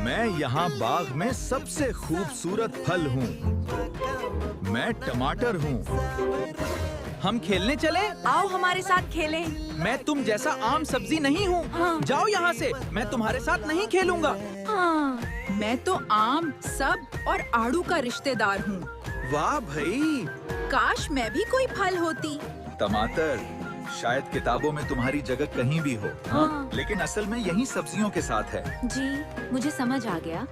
मैं यहाँ बाग में सबसे खूबसूरत फल हूँ। मैं टमाटर हूँ। हम खेलने चले? आओ हमारे साथ खेलें। मैं तुम जैसा आम सब्जी नहीं हूँ। हाँ। जाओ यहाँ से, मैं तुम्हारे साथ नहीं खेलूंगा। हाँ, मैं तो आम, सब और आड़ू का रिश्तेदार हूँ। वाह भाई, काश मैं भी कोई फल होती। टमाटर, शायद किताबों में तुम्हारी जगह कहीं भी हो, हाँ। लेकिन असल में यही सब्जियों के साथ है। जी, मुझे समझ आ गया।